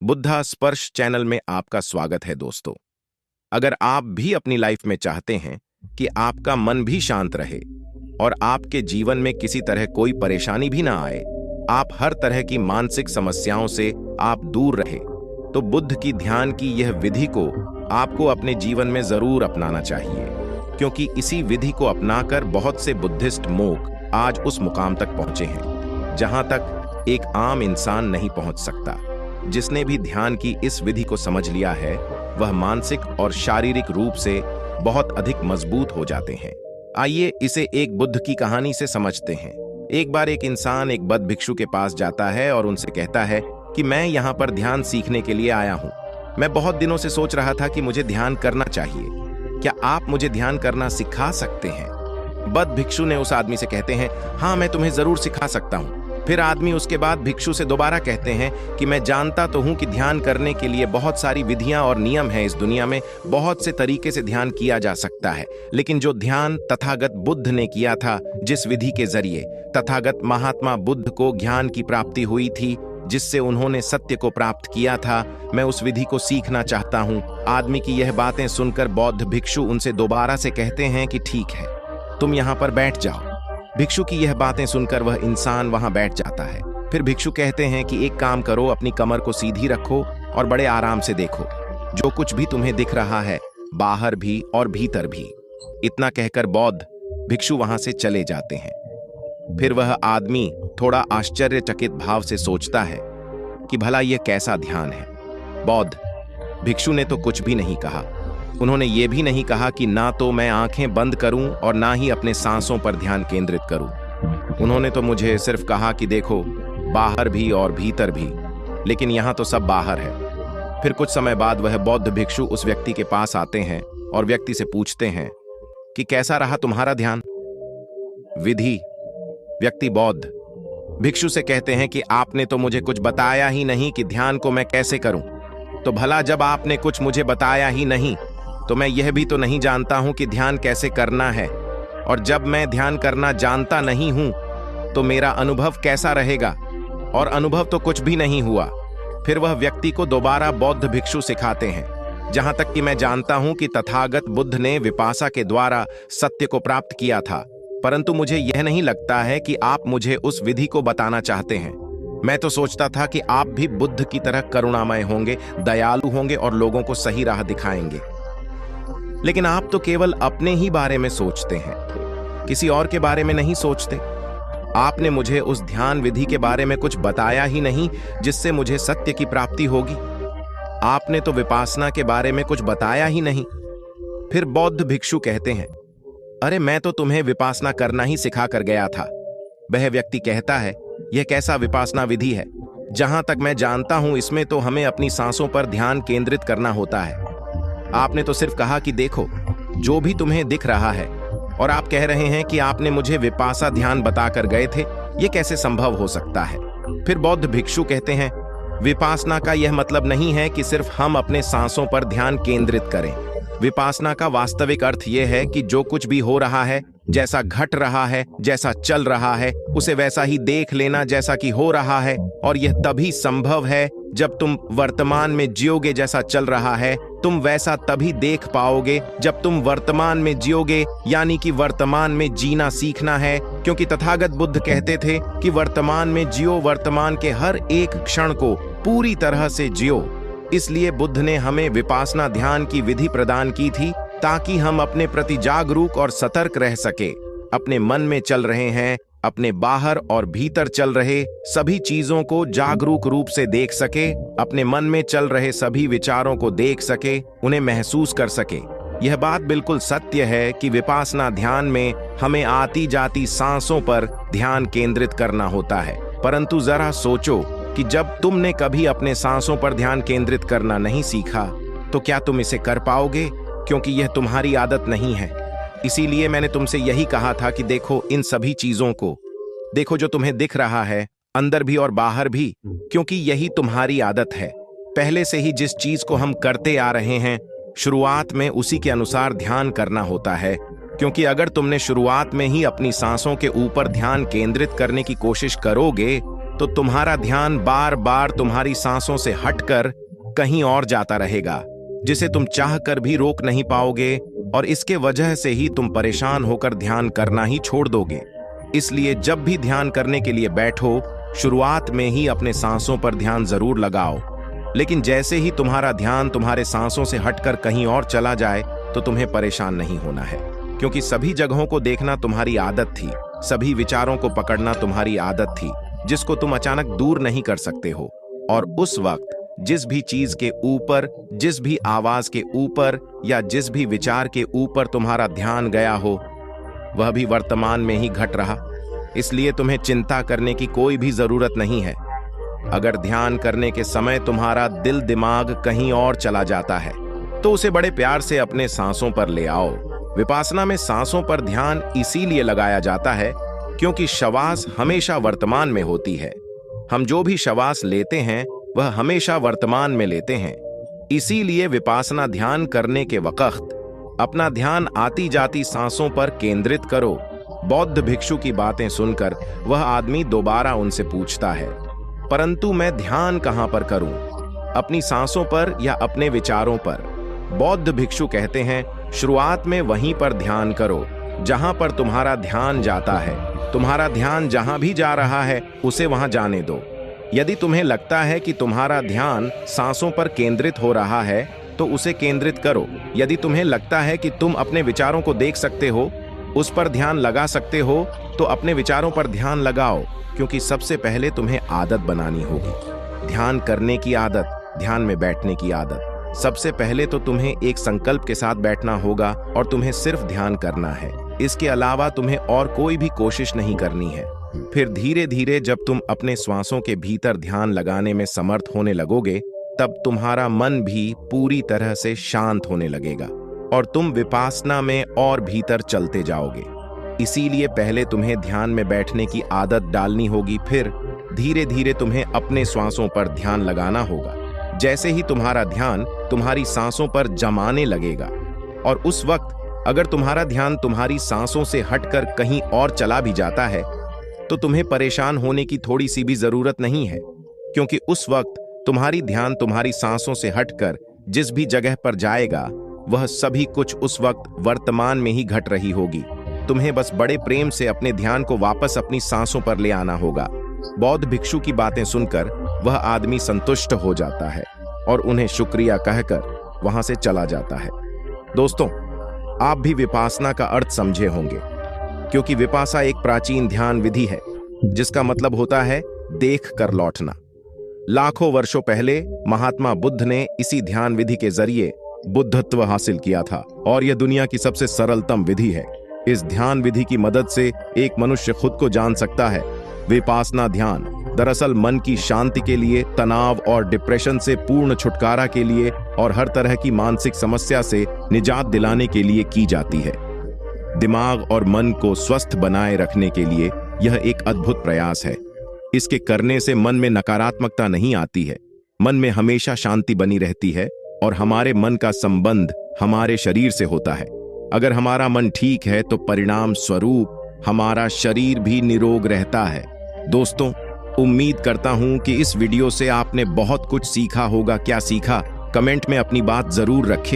बुद्धा स्पर्श चैनल में आपका स्वागत है दोस्तों। अगर आप भी अपनी लाइफ में चाहते हैं कि आपका मन भी शांत रहे और आपके जीवन में किसी तरह कोई परेशानी भी ना आए, आप हर तरह की मानसिक समस्याओं से आप दूर रहे, तो बुद्ध की ध्यान की यह विधि को आपको अपने जीवन में जरूर अपनाना चाहिए, क्योंकि इसी विधि को अपनाकर बहुत से बुद्धिस्ट मोग आज उस मुकाम तक पहुंचे हैं जहां तक एक आम इंसान नहीं पहुंच सकता। जिसने भी ध्यान की इस विधि को समझ लिया है वह मानसिक और शारीरिक रूप से बहुत अधिक मजबूत हो जाते हैं। आइए इसे एक बुद्ध की कहानी से समझते हैं। एक बार एक इंसान एक बद्ध भिक्षु के पास जाता है और उनसे कहता है कि मैं यहाँ पर ध्यान सीखने के लिए आया हूँ। मैं बहुत दिनों से सोच रहा था कि मुझे ध्यान करना चाहिए। क्या आप मुझे ध्यान करना सिखा सकते हैं? बद्ध भिक्षु ने उस आदमी से कहते हैं, हाँ मैं तुम्हें जरूर सिखा सकता हूँ। फिर आदमी उसके बाद भिक्षु से दोबारा कहते हैं कि मैं जानता तो हूं कि ध्यान करने के लिए बहुत सारी विधियां और नियम हैं। इस दुनिया में बहुत से तरीके से ध्यान किया जा सकता है, लेकिन जो ध्यान तथागत बुद्ध ने किया था, जिस विधि के जरिए तथागत महात्मा बुद्ध को ज्ञान की प्राप्ति हुई थी, जिससे उन्होंने सत्य को प्राप्त किया था, मैं उस विधि को सीखना चाहता हूँ। आदमी की यह बातें सुनकर बौद्ध भिक्षु उनसे दोबारा से कहते हैं कि ठीक है, तुम यहाँ पर बैठ जाओ। भिक्षु की यह बातें सुनकर वह इंसान वहां बैठ जाता है। फिर भिक्षु कहते हैं कि एक काम करो, अपनी कमर को सीधी रखो और बड़े आराम से देखो जो कुछ भी तुम्हें दिख रहा है, बाहर भी और भीतर भी। इतना कहकर बौद्ध भिक्षु वहां से चले जाते हैं। फिर वह आदमी थोड़ा आश्चर्यचकित भाव से सोचता है कि भला यह कैसा ध्यान है। बौद्ध भिक्षु ने तो कुछ भी नहीं कहा। उन्होंने ये भी नहीं कहा कि ना तो मैं आंखें बंद करूं और ना ही अपने सांसों पर ध्यान केंद्रित करूं। उन्होंने तो मुझे सिर्फ कहा कि देखो, बाहर भी और भीतर भी, लेकिन यहां तो सब बाहर है। फिर कुछ समय बाद वह बौद्ध भिक्षु उस व्यक्ति के पास आते हैं और व्यक्ति से पूछते हैं कि कैसा रहा तुम्हारा ध्यान विधि। व्यक्ति बौद्ध भिक्षु से कहते हैं कि आपने तो मुझे कुछ बताया ही नहीं कि ध्यान को मैं कैसे करूं। तो भला जब आपने कुछ मुझे बताया ही नहीं तो मैं यह भी तो नहीं जानता हूं कि ध्यान कैसे करना है, और जब मैं ध्यान करना जानता नहीं हूं तो मेरा अनुभव कैसा रहेगा, और अनुभव तो कुछ भी नहीं हुआ। फिर वह व्यक्ति को दोबारा बौद्ध भिक्षु सिखाते हैं, जहां तक कि मैं जानता हूं कि तथागत बुद्ध ने विपाशा के द्वारा सत्य को प्राप्त किया था, परंतु मुझे यह नहीं लगता है कि आप मुझे उस विधि को बताना चाहते हैं। मैं तो सोचता था कि आप भी बुद्ध की तरह करुणामय होंगे, दयालु होंगे और लोगों को सही राह दिखाएंगे, लेकिन आप तो केवल अपने ही बारे में सोचते हैं, किसी और के बारे में नहीं सोचते। आपने मुझे उस ध्यान विधि के बारे में कुछ बताया ही नहीं जिससे मुझे सत्य की प्राप्ति होगी। आपने तो विपासना के बारे में कुछ बताया ही नहीं। फिर बौद्ध भिक्षु कहते हैं, अरे मैं तो तुम्हें विपासना करना ही सिखा कर गया था। वह व्यक्ति कहता है, यह कैसा विपासना विधि है? जहां तक मैं जानता हूं इसमें तो हमें अपनी सांसों पर ध्यान केंद्रित करना होता है। आपने तो सिर्फ कहा कि देखो जो भी तुम्हें दिख रहा है, और आप कह रहे हैं कि आपने मुझे विपासा ध्यान बताकर गए थे। यह कैसे संभव हो सकता है? फिर बौद्ध भिक्षु कहते हैं, विपासना का यह मतलब नहीं है कि सिर्फ हम अपने सांसों पर ध्यान केंद्रित करें। विपासना का वास्तविक अर्थ यह है कि जो कुछ भी हो रहा है, जैसा घट रहा है, जैसा चल रहा है, उसे वैसा ही देख लेना जैसा कि हो रहा है। और यह तभी संभव है जब तुम वर्तमान में जियोगे। जैसा चल रहा है तुम वैसा तभी देख पाओगे जब तुम वर्तमान में जियोगे, यानी कि वर्तमान में जीना सीखना है, क्योंकि तथागत बुद्ध कहते थे कि वर्तमान में जियो, वर्तमान के हर एक क्षण को पूरी तरह से जियो। इसलिए बुद्ध ने हमें विपासना ध्यान की विधि प्रदान की थी ताकि हम अपने प्रति जागरूक और सतर्क रह सके। अपने मन में चल रहे हैं, अपने बाहर और भीतर चल रहे सभी चीजों को जागरूक रूप से देख सके, अपने मन में चल रहे सभी विचारों को देख सके, उन्हें महसूस कर सके। यह बात बिल्कुल सत्य है कि विपासना ध्यान में हमें आती जाती सांसों पर ध्यान केंद्रित करना होता है, परंतु जरा सोचो कि जब तुमने कभी अपने सांसों पर ध्यान केंद्रित करना नहीं सीखा तो क्या तुम इसे कर पाओगे? क्योंकि यह तुम्हारी आदत नहीं है। इसीलिए मैंने तुमसे यही कहा था कि देखो इन सभी चीजों को, देखो जो तुम्हें दिख रहा है, अंदर भी और बाहर भी, क्योंकि यही तुम्हारी आदत है। पहले से ही जिस चीज को हम करते आ रहे हैं, शुरुआत में उसी के अनुसार ध्यान करना होता है। क्योंकि अगर तुमने शुरुआत में ही अपनी सांसों के ऊपर ध्यान केंद्रित करने की कोशिश करोगे तो तुम्हारा ध्यान बार बार तुम्हारी सांसों से हटकर कहीं और जाता रहेगा, जिसे तुम चाहकर भी रोक नहीं पाओगे, और इसके वजह से ही तुम परेशान होकर ध्यान करना ही छोड़ दोगे। इसलिए जब भी ध्यान करने के लिए बैठो, शुरुआत में ही अपने सांसों पर ध्यान जरूर लगाओ, लेकिन जैसे ही तुम्हारा ध्यान तुम्हारे सांसों से हटकर कहीं और चला जाए तो तुम्हें परेशान नहीं होना है, क्योंकि सभी जगहों को देखना तुम्हारी आदत थी, सभी विचारों को पकड़ना तुम्हारी आदत थी, जिसको तुम अचानक दूर नहीं कर सकते हो। और उस वक्त जिस भी चीज के ऊपर, जिस भी आवाज के ऊपर या जिस भी विचार के ऊपर तुम्हारा ध्यान गया हो, वह भी वर्तमान में ही घट रहा। इसलिए तुम्हें चिंता करने की कोई भी जरूरत नहीं है। अगर ध्यान करने के समय तुम्हारा दिल दिमाग कहीं और चला जाता है तो उसे बड़े प्यार से अपने सांसों पर ले आओ। विपासना में सांसों पर ध्यान इसीलिए लगाया जाता है क्योंकि श्वास हमेशा वर्तमान में होती है। हम जो भी श्वास लेते हैं वह हमेशा वर्तमान में लेते हैं। इसीलिए विपासना ध्यान करने के वक्त अपना ध्यान आती जाती सांसों पर केंद्रित करो। बौद्ध भिक्षु की बातें सुनकर वह आदमी दोबारा उनसे पूछता है, परंतु मैं ध्यान कहां पर करूं, अपनी सांसों पर या अपने विचारों पर? बौद्ध भिक्षु कहते हैं, शुरुआत में वहीं पर ध्यान करो जहां पर तुम्हारा ध्यान जाता है। तुम्हारा ध्यान जहां भी जा रहा है उसे वहां जाने दो। यदि तुम्हें लगता है कि तुम्हारा ध्यान सांसों पर केंद्रित हो रहा है तो उसे केंद्रित करो। यदि तुम्हें लगता है कि तुम अपने विचारों को देख सकते हो, उस पर ध्यान लगा सकते हो, तो अपने विचारों पर ध्यान लगाओ, क्योंकि सबसे पहले तुम्हें आदत बनानी होगी। ध्यान करने की आदत, ध्यान में बैठने की आदत। सबसे पहले तो तुम्हें एक संकल्प के साथ बैठना होगा और तुम्हें सिर्फ ध्यान करना है। इसके अलावा तुम्हें और कोई भी कोशिश नहीं करनी है। फिर धीरे धीरे जब तुम अपने श्वासों के भीतर ध्यान लगाने में समर्थ होने लगोगे, तब तुम्हारा मन भी पूरी तरह से शांत होने लगेगा और तुम विपासना में और भीतर चलते जाओगे। इसीलिए पहले तुम्हें ध्यान में बैठने की आदत डालनी होगी, फिर धीरे धीरे तुम्हें अपने श्वासों पर ध्यान लगाना होगा। जैसे ही तुम्हारा ध्यान तुम्हारी सांसों पर जमाने लगेगा, और उस वक्त अगर तुम्हारा ध्यान तुम्हारी सांसों से हटकर कहीं और चला भी जाता है तो तुम्हें परेशान होने की थोड़ी सी भी जरूरत नहीं है, क्योंकि उस वक्त तुम्हारी ध्यान तुम्हारी सांसों से हटकर जिस भी जगह पर जाएगा वह सभी कुछ उस वक्त वर्तमान में ही घट रही होगी। तुम्हें बस बड़े प्रेम से अपने ध्यान को वापस अपनी सांसों पर ले आना होगा। बौद्ध भिक्षु की बातें सुनकर वह आदमी संतुष्ट हो जाता है और उन्हें शुक्रिया कहकर वहां से चला जाता है। दोस्तों, आप भी विपासना का अर्थ समझे होंगे, क्योंकि विपासा एक प्राचीन ध्यान विधि है जिसका मतलब होता है देख कर लौटना। लाखों वर्षों पहले महात्मा बुद्ध ने इसी ध्यान विधि के जरिए बुद्धत्व हासिल किया था और यह दुनिया की सबसे सरलतम विधि है। इस ध्यान विधि की मदद से एक मनुष्य खुद को जान सकता है। विपासना ध्यान दरअसल मन की शांति के लिए, तनाव और डिप्रेशन से पूर्ण छुटकारा के लिए और हर तरह की मानसिक समस्या से निजात दिलाने के लिए की जाती है। दिमाग और मन को स्वस्थ बनाए रखने के लिए यह एक अद्भुत प्रयास है। इसके करने से मन में नकारात्मकता नहीं आती है, मन में हमेशा शांति बनी रहती है और हमारे मन का संबंध हमारे शरीर से होता है। अगर हमारा मन ठीक है तो परिणाम स्वरूप हमारा शरीर भी निरोग रहता है। दोस्तों, उम्मीद करता हूं कि इस वीडियो से आपने बहुत कुछ सीखा होगा। क्या सीखा? कमेंट में अपनी बात जरूर रखें।